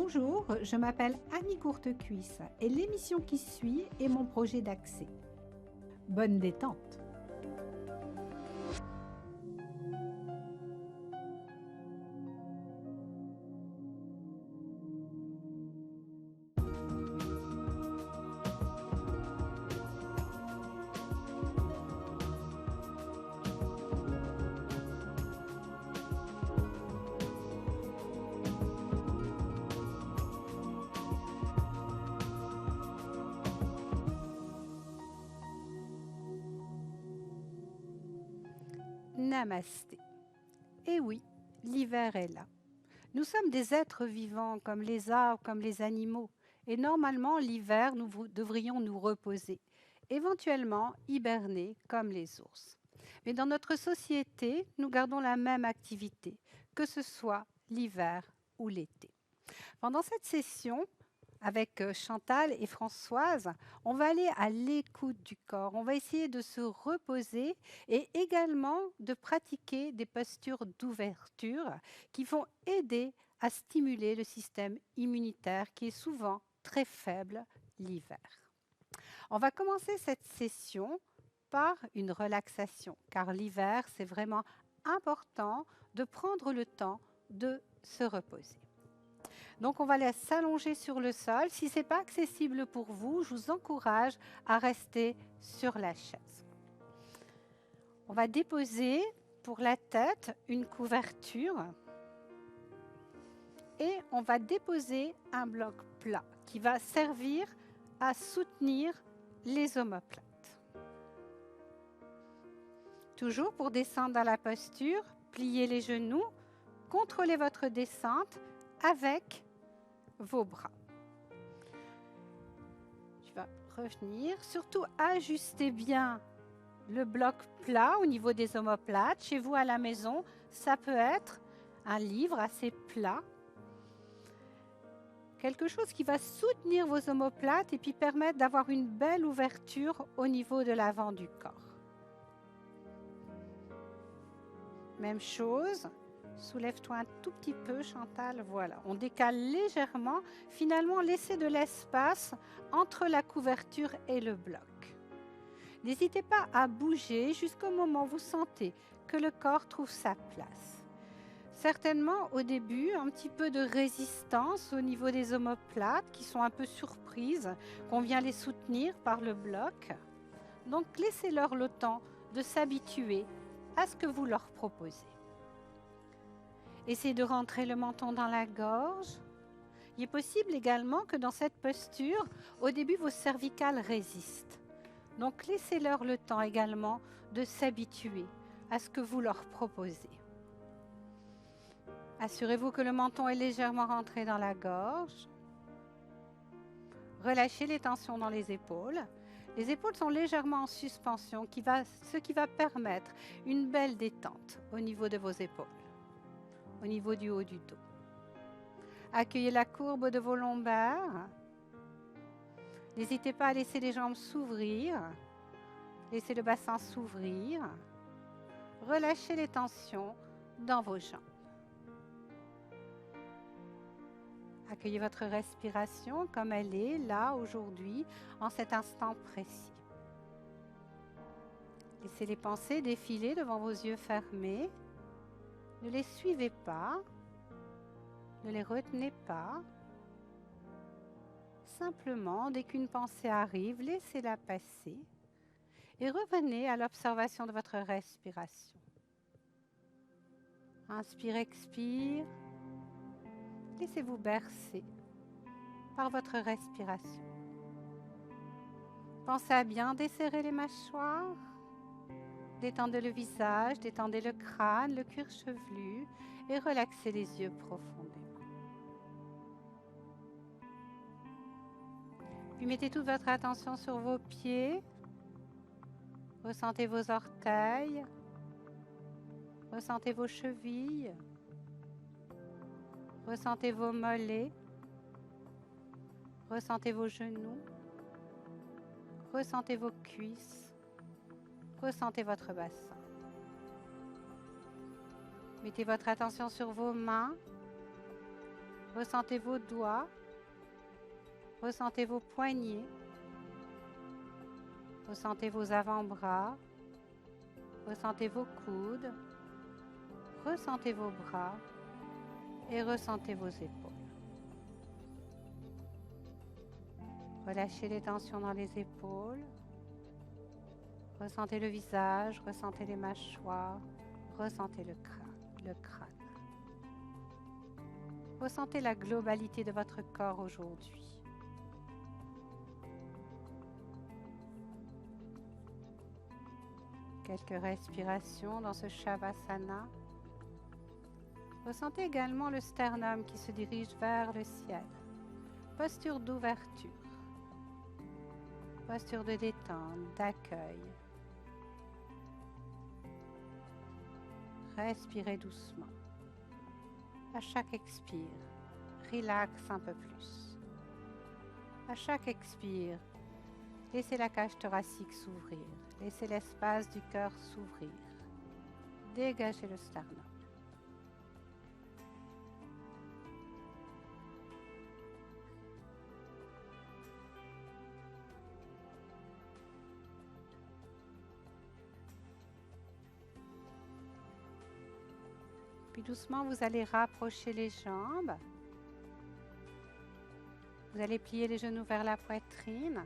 Bonjour, je m'appelle Annie Courtecuisse et l'émission qui suit est mon projet d'accès. Bonne détente! Namasté. Eh oui, l'hiver est là. Nous sommes des êtres vivants comme les arbres, comme les animaux. Et normalement, l'hiver, nous devrions nous reposer, éventuellement hiberner comme les ours. Mais dans notre société, nous gardons la même activité, que ce soit l'hiver ou l'été. Pendant cette session, avec Chantal et Françoise, on va aller à l'écoute du corps. On va essayer de se reposer et également de pratiquer des postures d'ouverture qui vont aider à stimuler le système immunitaire qui est souvent très faible l'hiver. On va commencer cette session par une relaxation, car l'hiver, c'est vraiment important de prendre le temps de se reposer. Donc, on va la s'allonger sur le sol. Si ce n'est pas accessible pour vous, je vous encourage à rester sur la chaise. On va déposer pour la tête une couverture et on va déposer un bloc plat qui va servir à soutenir les omoplates. Toujours pour descendre dans la posture, pliez les genoux, contrôlez votre descente avec vos bras. Tu vas revenir, surtout ajustez bien le bloc plat au niveau des omoplates. Chez vous à la maison, ça peut être un livre assez plat. Quelque chose qui va soutenir vos omoplates et puis permettre d'avoir une belle ouverture au niveau de l'avant du corps. Même chose. Soulève-toi un tout petit peu, Chantal. Voilà, on décale légèrement. Finalement, laissez de l'espace entre la couverture et le bloc. N'hésitez pas à bouger jusqu'au moment où vous sentez que le corps trouve sa place. Certainement, au début, un petit peu de résistance au niveau des omoplates qui sont un peu surprises, qu'on vient les soutenir par le bloc. Donc, laissez-leur le temps de s'habituer à ce que vous leur proposez. Essayez de rentrer le menton dans la gorge. Il est possible également que dans cette posture, au début, vos cervicales résistent. Donc, laissez-leur le temps également de s'habituer à ce que vous leur proposez. Assurez-vous que le menton est légèrement rentré dans la gorge. Relâchez les tensions dans les épaules. Les épaules sont légèrement en suspension, ce qui va permettre une belle détente au niveau de vos épaules. Au niveau du haut du dos. Accueillez la courbe de vos lombaires. N'hésitez pas à laisser les jambes s'ouvrir. Laissez le bassin s'ouvrir. Relâchez les tensions dans vos jambes. Accueillez votre respiration comme elle est là aujourd'hui, en cet instant précis. Laissez les pensées défiler devant vos yeux fermés. Ne les suivez pas, ne les retenez pas. Simplement, dès qu'une pensée arrive, laissez-la passer et revenez à l'observation de votre respiration. Inspire, expire. Laissez-vous bercer par votre respiration. Pensez à bien desserrer les mâchoires. Détendez le visage, détendez le crâne, le cuir chevelu et relaxez les yeux profondément. Puis mettez toute votre attention sur vos pieds. Ressentez vos orteils. Ressentez vos chevilles. Ressentez vos mollets. Ressentez vos genoux. Ressentez vos cuisses. Ressentez votre bassin. Mettez votre attention sur vos mains. Ressentez vos doigts, ressentez vos poignets, ressentez vos avant-bras, ressentez vos coudes, ressentez vos bras et ressentez vos épaules. Relâchez les tensions dans les épaules. Ressentez le visage, ressentez les mâchoires, ressentez le crâne. Ressentez la globalité de votre corps aujourd'hui. Quelques respirations dans ce Shavasana. Ressentez également le sternum qui se dirige vers le ciel. Posture d'ouverture. Posture de détente, d'accueil. Respirez doucement. À chaque expire, relaxe un peu plus. À chaque expire, laissez la cage thoracique s'ouvrir. Laissez l'espace du cœur s'ouvrir. Dégagez le sternum. Puis doucement, vous allez rapprocher les jambes. Vous allez plier les genoux vers la poitrine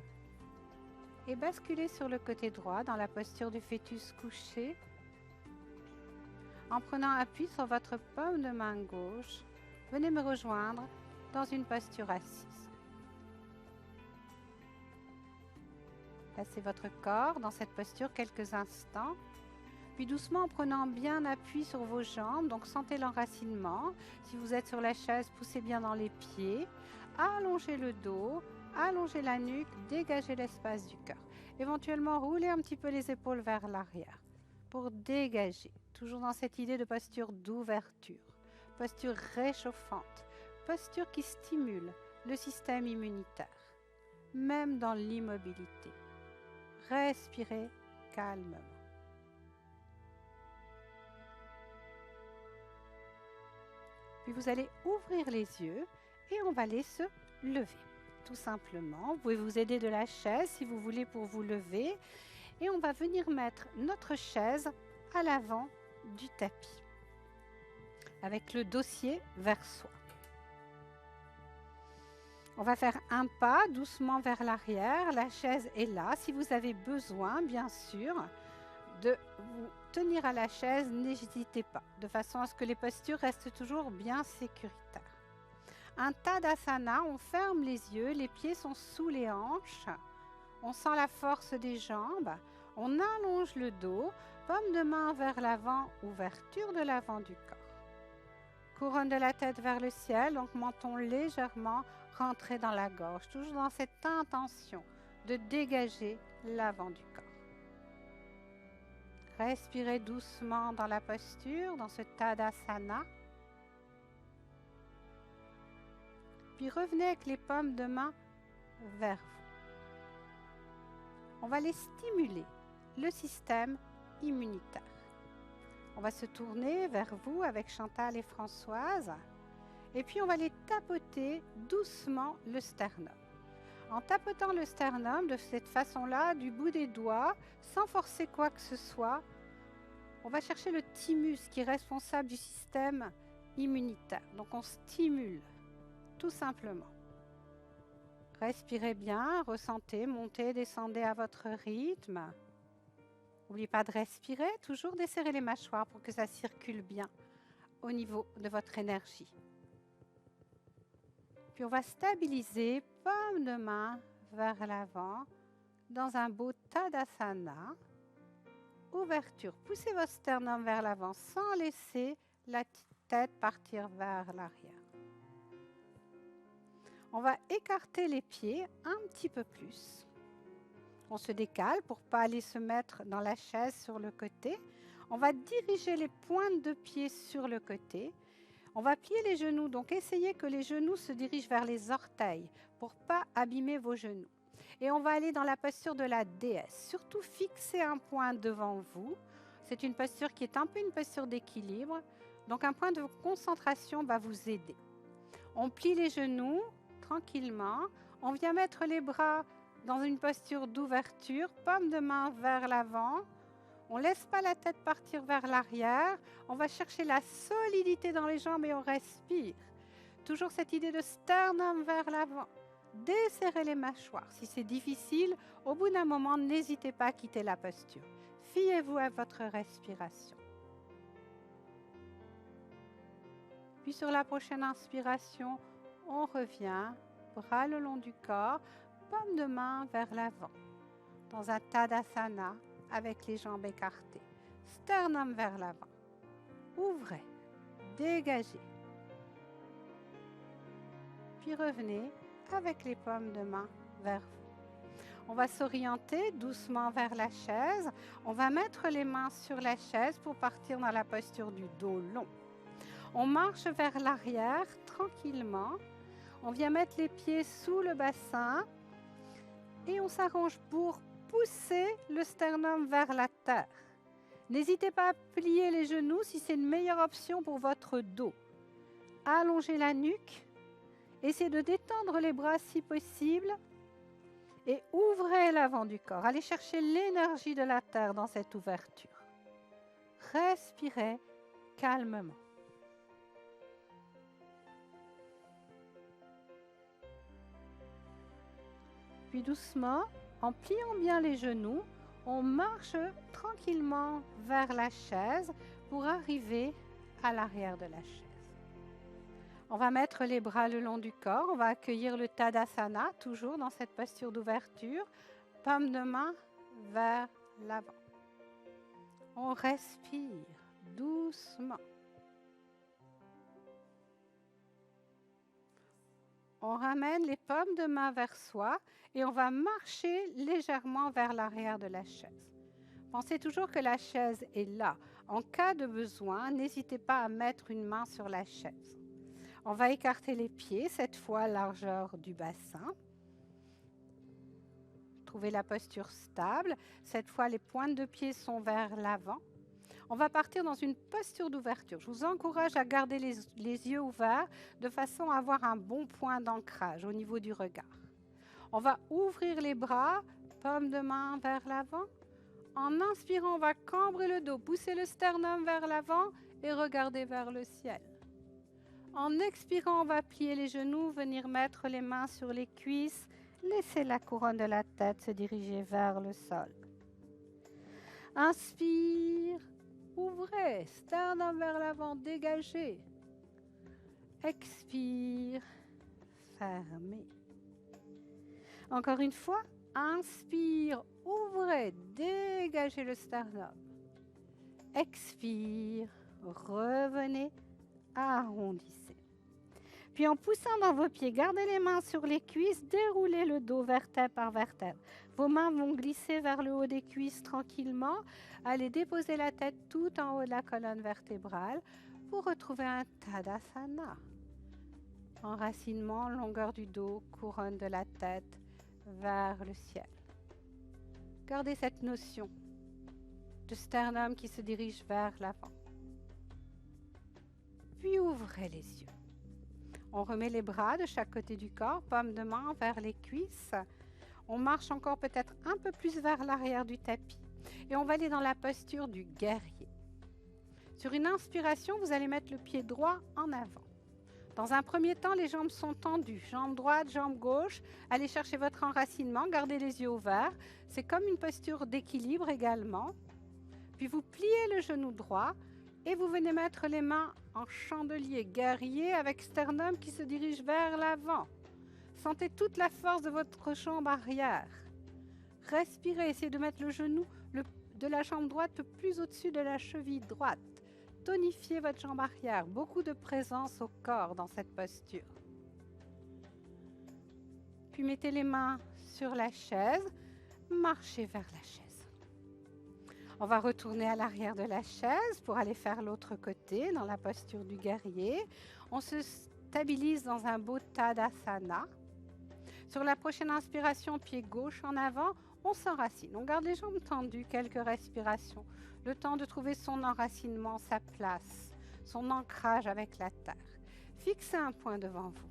et basculer sur le côté droit dans la posture du fœtus couché. En prenant appui sur votre paume de main gauche, venez me rejoindre dans une posture assise. Placez votre corps dans cette posture quelques instants. Puis doucement, en prenant bien appui sur vos jambes, donc sentez l'enracinement. Si vous êtes sur la chaise, poussez bien dans les pieds. Allongez le dos, allongez la nuque, dégagez l'espace du cœur. Éventuellement, roulez un petit peu les épaules vers l'arrière pour dégager. Toujours dans cette idée de posture d'ouverture, posture réchauffante, posture qui stimule le système immunitaire, même dans l'immobilité. Respirez calmement. Puis vous allez ouvrir les yeux et on va aller se lever. Tout simplement, vous pouvez vous aider de la chaise si vous voulez pour vous lever. Et on va venir mettre notre chaise à l'avant du tapis, avec le dossier vers soi. On va faire un pas doucement vers l'arrière. La chaise est là. Si vous avez besoin, bien sûr, de vous tenir à la chaise, n'hésitez pas, de façon à ce que les postures restent toujours bien sécuritaires. Un Tadasana, on ferme les yeux, les pieds sont sous les hanches, on sent la force des jambes, on allonge le dos, paume de main vers l'avant, ouverture de l'avant du corps. Couronne de la tête vers le ciel, donc menton légèrement rentré dans la gorge, toujours dans cette intention de dégager l'avant du corps. Respirez doucement dans la posture, dans ce Tadasana. Puis revenez avec les paumes de main vers vous. On va les stimuler, le système immunitaire. On va se tourner vers vous avec Chantal et Françoise. Et puis on va les tapoter doucement le sternum. En tapotant le sternum de cette façon-là, du bout des doigts, sans forcer quoi que ce soit, on va chercher le thymus qui est responsable du système immunitaire. Donc on stimule, tout simplement. Respirez bien, ressentez, montez, descendez à votre rythme. N'oubliez pas de respirer, toujours desserrer les mâchoires pour que ça circule bien au niveau de votre énergie. Puis on va stabiliser, paume de main vers l'avant, dans un beau Tadasana. Ouverture, poussez votre sternum vers l'avant sans laisser la tête partir vers l'arrière. On va écarter les pieds un petit peu plus. On se décale pour ne pas aller se mettre dans la chaise sur le côté. On va diriger les pointes de pied sur le côté. On va plier les genoux, donc essayez que les genoux se dirigent vers les orteils pour ne pas abîmer vos genoux. Et on va aller dans la posture de la déesse. Surtout fixez un point devant vous. C'est une posture qui est un peu une posture d'équilibre. Donc un point de concentration va vous aider. On plie les genoux tranquillement. On vient mettre les bras dans une posture d'ouverture, paume de main vers l'avant. On ne laisse pas la tête partir vers l'arrière. On va chercher la solidité dans les jambes et on respire. Toujours cette idée de sternum vers l'avant. Desserrez les mâchoires. Si c'est difficile, au bout d'un moment, n'hésitez pas à quitter la posture. Fiez-vous à votre respiration. Puis sur la prochaine inspiration, on revient, bras le long du corps, paume de main vers l'avant, dans un Tadasana avec les jambes écartées. Sternum vers l'avant. Ouvrez, dégagez. Puis revenez avec les paumes de main vers vous. On va s'orienter doucement vers la chaise. On va mettre les mains sur la chaise pour partir dans la posture du dos long. On marche vers l'arrière tranquillement. On vient mettre les pieds sous le bassin et on s'arrange pour pousser le sternum vers la terre. N'hésitez pas à plier les genoux si c'est une meilleure option pour votre dos. Allongez la nuque. Essayez de détendre les bras si possible et ouvrez l'avant du corps. Allez chercher l'énergie de la terre dans cette ouverture. Respirez calmement. Puis doucement, en pliant bien les genoux, on marche tranquillement vers la chaise pour arriver à l'arrière de la chaise. On va mettre les bras le long du corps, on va accueillir le Tadasana, toujours dans cette posture d'ouverture, paume de main vers l'avant. On respire doucement. On ramène les paumes de main vers soi et on va marcher légèrement vers l'arrière de la chaise. Pensez toujours que la chaise est là. En cas de besoin, n'hésitez pas à mettre une main sur la chaise. On va écarter les pieds, cette fois largeur du bassin. Trouvez la posture stable. Cette fois, les pointes de pied sont vers l'avant. On va partir dans une posture d'ouverture. Je vous encourage à garder les yeux ouverts de façon à avoir un bon point d'ancrage au niveau du regard. On va ouvrir les bras, paume de main vers l'avant. En inspirant, on va cambrer le dos, pousser le sternum vers l'avant et regarder vers le ciel. En expirant, on va plier les genoux, venir mettre les mains sur les cuisses. Laissez la couronne de la tête se diriger vers le sol. Inspire. Ouvrez, sternum vers l'avant, dégagez. Expire, fermez. Encore une fois, inspire, ouvrez, dégagez le sternum. Expire, revenez, arrondissez. Puis en poussant dans vos pieds, gardez les mains sur les cuisses, déroulez le dos vertèbre par vertèbre. Vos mains vont glisser vers le haut des cuisses tranquillement. Allez déposer la tête tout en haut de la colonne vertébrale pour retrouver un Tadasana. Enracinement, longueur du dos, couronne de la tête vers le ciel. Gardez cette notion de sternum qui se dirige vers l'avant. Puis ouvrez les yeux. On remet les bras de chaque côté du corps, paume de main vers les cuisses. On marche encore peut-être un peu plus vers l'arrière du tapis. Et on va aller dans la posture du guerrier. Sur une inspiration, vous allez mettre le pied droit en avant. Dans un premier temps, les jambes sont tendues. Jambe droite, jambe gauche. Allez chercher votre enracinement, gardez les yeux ouverts. C'est comme une posture d'équilibre également. Puis vous pliez le genou droit et vous venez mettre les mains en chandelier, guerrier avec sternum qui se dirige vers l'avant. Sentez toute la force de votre jambe arrière. Respirez, essayez de mettre le genou de la jambe droite le plus au-dessus de la cheville droite. Tonifiez votre jambe arrière, beaucoup de présence au corps dans cette posture. Puis mettez les mains sur la chaise, marchez vers la chaise. On va retourner à l'arrière de la chaise pour aller faire l'autre côté dans la posture du guerrier. On se stabilise dans un beau Tadasana. Sur la prochaine inspiration, pied gauche en avant, on s'enracine. On garde les jambes tendues, quelques respirations. Le temps de trouver son enracinement, sa place, son ancrage avec la terre. Fixez un point devant vous.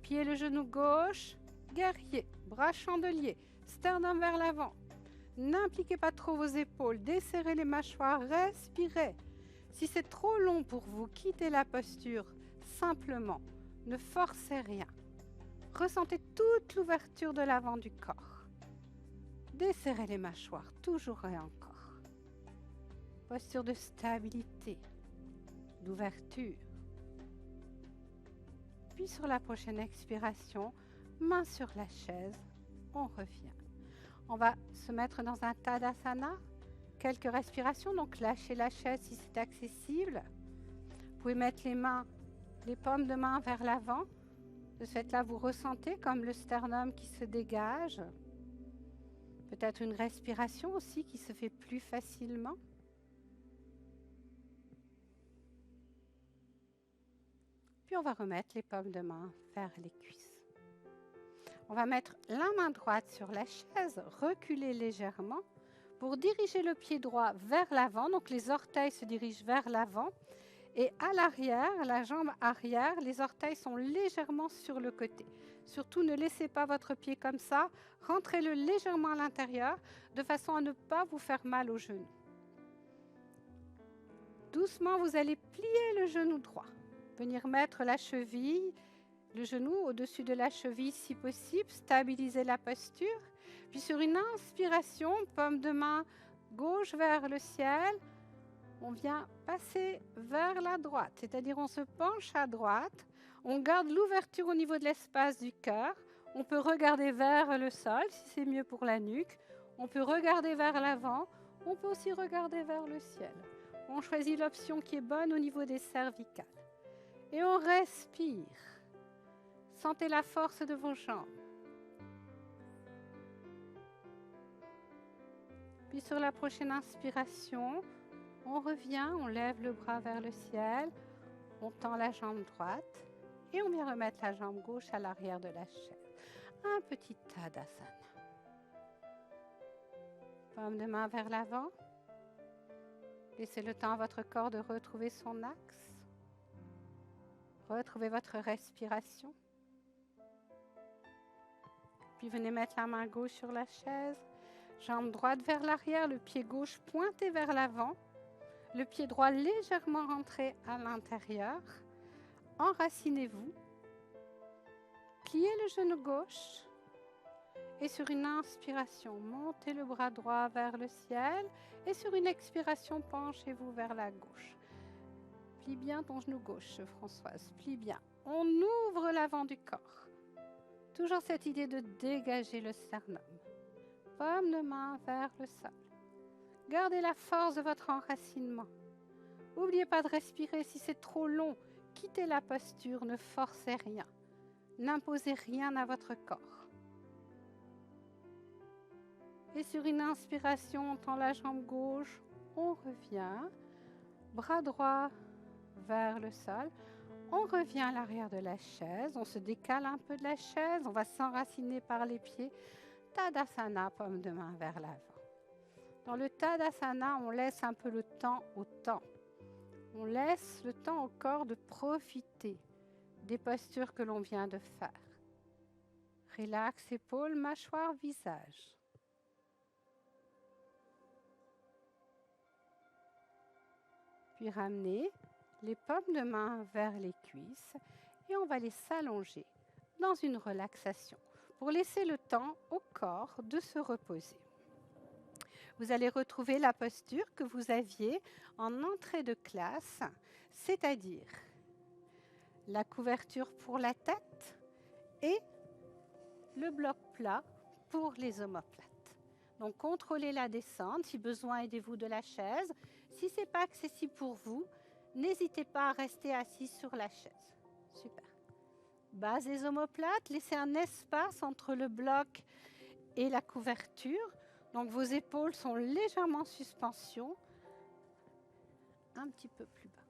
Pied le genou gauche, guerrier, bras chandelier, sternum vers l'avant. N'impliquez pas trop vos épaules, desserrez les mâchoires, respirez. Si c'est trop long pour vous, quittez la posture simplement. Ne forcez rien. Ressentez toute l'ouverture de l'avant du corps. Desserrez les mâchoires, toujours et encore. Posture de stabilité, d'ouverture. Puis sur la prochaine expiration, main sur la chaise, on revient. On va se mettre dans un Tadasana. Quelques respirations, donc lâchez la chaise si c'est accessible. Vous pouvez mettre les paumes de main vers l'avant. De ce fait-là, vous ressentez comme le sternum qui se dégage. Peut-être une respiration aussi qui se fait plus facilement. Puis on va remettre les paumes de main vers les cuisses. On va mettre la main droite sur la chaise, reculer légèrement pour diriger le pied droit vers l'avant. Donc les orteils se dirigent vers l'avant. Et à l'arrière, la jambe arrière, les orteils sont légèrement sur le côté. Surtout, ne laissez pas votre pied comme ça. Rentrez-le légèrement à l'intérieur de façon à ne pas vous faire mal au genou. Doucement, vous allez plier le genou droit. Venir mettre la cheville, le genou au-dessus de la cheville si possible. Stabiliser la posture. Puis sur une inspiration, paume de main gauche vers le ciel. On vient passer vers la droite, c'est-à-dire on se penche à droite, on garde l'ouverture au niveau de l'espace du cœur, on peut regarder vers le sol si c'est mieux pour la nuque, on peut regarder vers l'avant, on peut aussi regarder vers le ciel. On choisit l'option qui est bonne au niveau des cervicales. Et on respire. Sentez la force de vos jambes. Puis sur la prochaine inspiration, on revient, on lève le bras vers le ciel, on tend la jambe droite et on vient remettre la jambe gauche à l'arrière de la chaise. Un petit Tadasana. Paume de main vers l'avant. Laissez le temps à votre corps de retrouver son axe. Retrouvez votre respiration. Puis venez mettre la main gauche sur la chaise. Jambe droite vers l'arrière, le pied gauche pointé vers l'avant. Le pied droit légèrement rentré à l'intérieur. Enracinez-vous. Pliez le genou gauche. Et sur une inspiration, montez le bras droit vers le ciel. Et sur une expiration, penchez-vous vers la gauche. Plie bien ton genou gauche, Françoise. Plie bien. On ouvre l'avant du corps. Toujours cette idée de dégager le sternum. Paume de main vers le sol. Gardez la force de votre enracinement. N'oubliez pas de respirer si c'est trop long. Quittez la posture, ne forcez rien. N'imposez rien à votre corps. Et sur une inspiration, on tend la jambe gauche, on revient. Bras droit vers le sol. On revient à l'arrière de la chaise. On se décale un peu de la chaise. On va s'enraciner par les pieds. Tadasana, paume de main vers l'avant. Dans le Tadasana, on laisse un peu le temps au temps. On laisse le temps au corps de profiter des postures que l'on vient de faire. Relax épaules, mâchoire, visage. Puis ramenez les paumes de main vers les cuisses et on va les s'allonger dans une relaxation pour laisser le temps au corps de se reposer. Vous allez retrouver la posture que vous aviez en entrée de classe, c'est-à-dire la couverture pour la tête et le bloc plat pour les omoplates. Donc, contrôlez la descente. Si besoin, aidez-vous de la chaise. Si ce n'est pas accessible pour vous, n'hésitez pas à rester assis sur la chaise. Super. Base des omoplates, laissez un espace entre le bloc et la couverture. Donc, vos épaules sont légèrement en suspension. Un petit peu plus bas.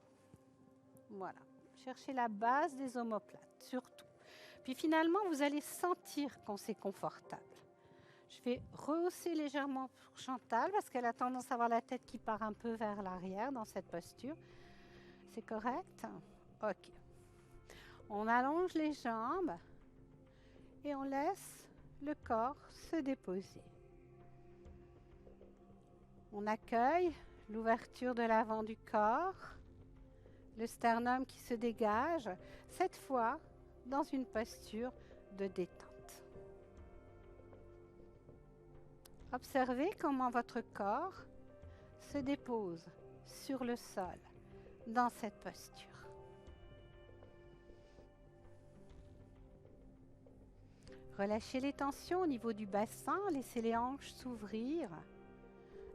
Voilà. Cherchez la base des omoplates, surtout. Puis finalement, vous allez sentir quand c'est confortable. Je vais rehausser légèrement pour Chantal parce qu'elle a tendance à avoir la tête qui part un peu vers l'arrière dans cette posture. C'est correct? Ok. On allonge les jambes et on laisse le corps se déposer. On accueille l'ouverture de l'avant du corps, le sternum qui se dégage, cette fois dans une posture de détente. Observez comment votre corps se dépose sur le sol dans cette posture. Relâchez les tensions au niveau du bassin, laissez les hanches s'ouvrir.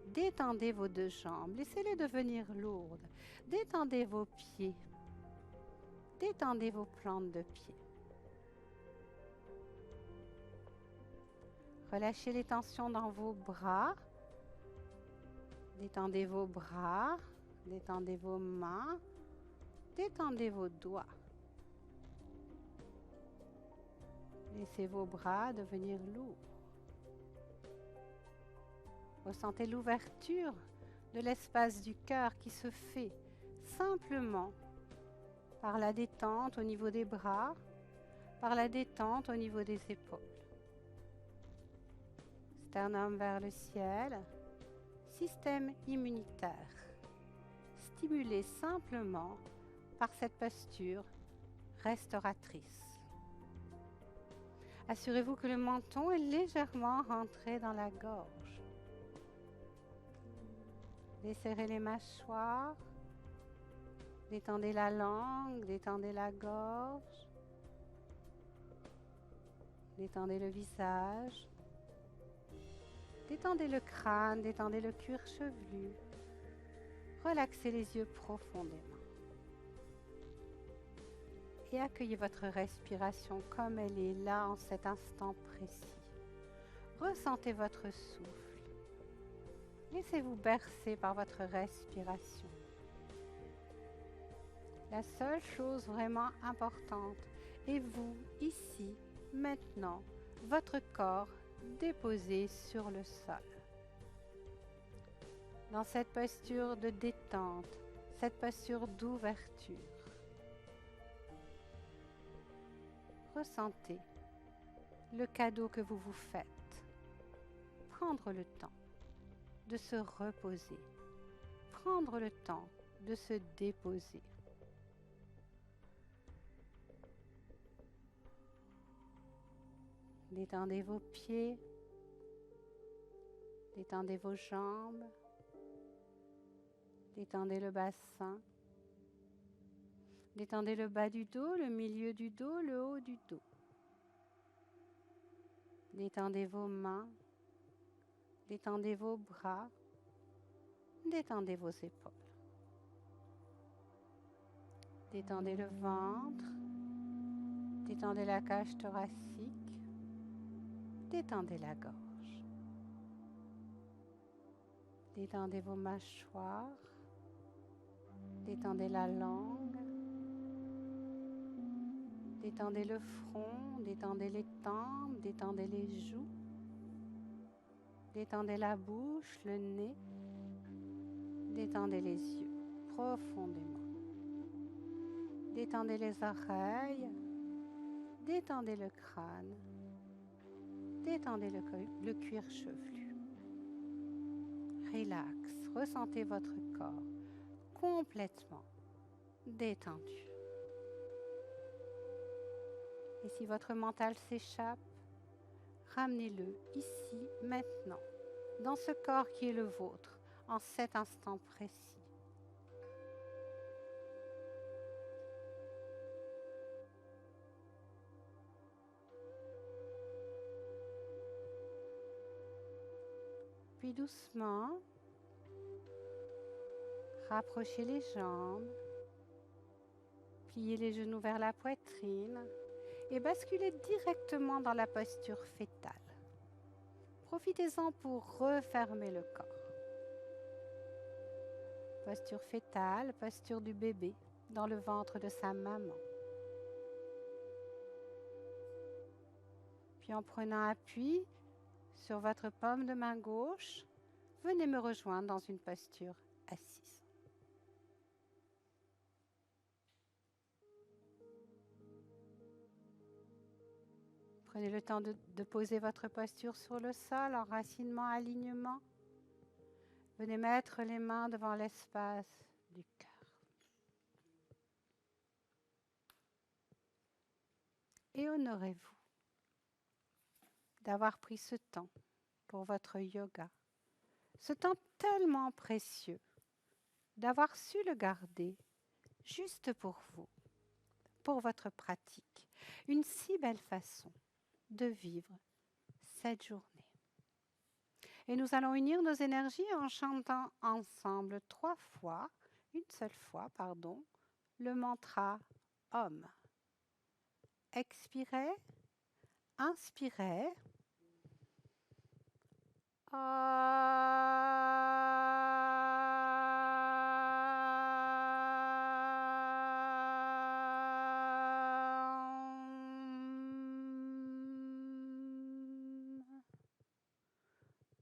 Détendez vos deux jambes, laissez-les devenir lourdes. Détendez vos pieds. Détendez vos plantes de pieds. Relâchez les tensions dans vos bras. Détendez vos bras, détendez vos mains, détendez vos doigts. Laissez vos bras devenir lourds. Ressentez l'ouverture de l'espace du cœur qui se fait simplement par la détente au niveau des bras, par la détente au niveau des épaules. Sternum vers le ciel, système immunitaire, stimulé simplement par cette posture restauratrice. Assurez-vous que le menton est légèrement rentré dans la gorge. Desserrez les mâchoires, détendez la langue, détendez la gorge, détendez le visage, détendez le crâne, détendez le cuir chevelu, relaxez les yeux profondément. Et accueillez votre respiration comme elle est là en cet instant précis. Ressentez votre souffle. Laissez-vous bercer par votre respiration. La seule chose vraiment importante est vous, ici, maintenant, votre corps déposé sur le sol. Dans cette posture de détente, cette posture d'ouverture, ressentez le cadeau que vous vous faites. Prendre le temps de se reposer. Prendre le temps de se déposer. Détendez vos pieds. Détendez vos jambes. Détendez le bassin. Détendez le bas du dos, le milieu du dos, le haut du dos. Détendez vos mains. Détendez vos bras. Détendez vos épaules. Détendez le ventre. Détendez la cage thoracique. Détendez la gorge. Détendez vos mâchoires. Détendez la langue. Détendez le front. Détendez les tempes. Détendez les joues. Détendez la bouche, le nez. Détendez les yeux profondément. Détendez les oreilles. Détendez le crâne. Détendez le cuir chevelu. Relax. Ressentez votre corps complètement détendu. Et si votre mental s'échappe, ramenez-le ici, maintenant, dans ce corps qui est le vôtre, en cet instant précis. Puis doucement, rapprochez les jambes, pliez les genoux vers la poitrine et basculez directement dans la posture fétale. Profitez-en pour refermer le corps. Posture fétale, posture du bébé dans le ventre de sa maman. Puis en prenant appui sur votre paume de main gauche, venez me rejoindre dans une posture assise. Prenez le temps de poser votre posture sur le sol, enracinement, alignement. Venez mettre les mains devant l'espace du cœur. Et honorez-vous d'avoir pris ce temps pour votre yoga. Ce temps tellement précieux, d'avoir su le garder juste pour vous, pour votre pratique. Une si belle façon de vivre cette journée. Et nous allons unir nos énergies en chantant ensemble une seule fois, le mantra Om. Expirez, inspirez.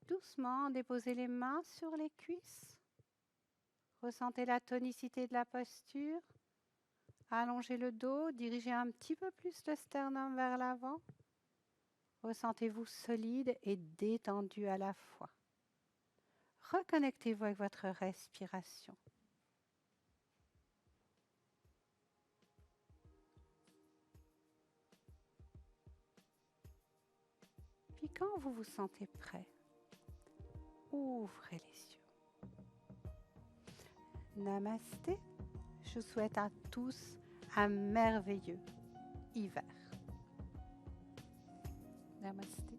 Doucement, déposez les mains sur les cuisses. Ressentez la tonicité de la posture. Allongez le dos, dirigez un petit peu plus le sternum vers l'avant. Ressentez-vous solide et détendu à la fois. Reconnectez-vous avec votre respiration. Puis quand vous vous sentez prêt, ouvrez les yeux. Namasté. Je vous souhaite à tous un merveilleux hiver. Namasté.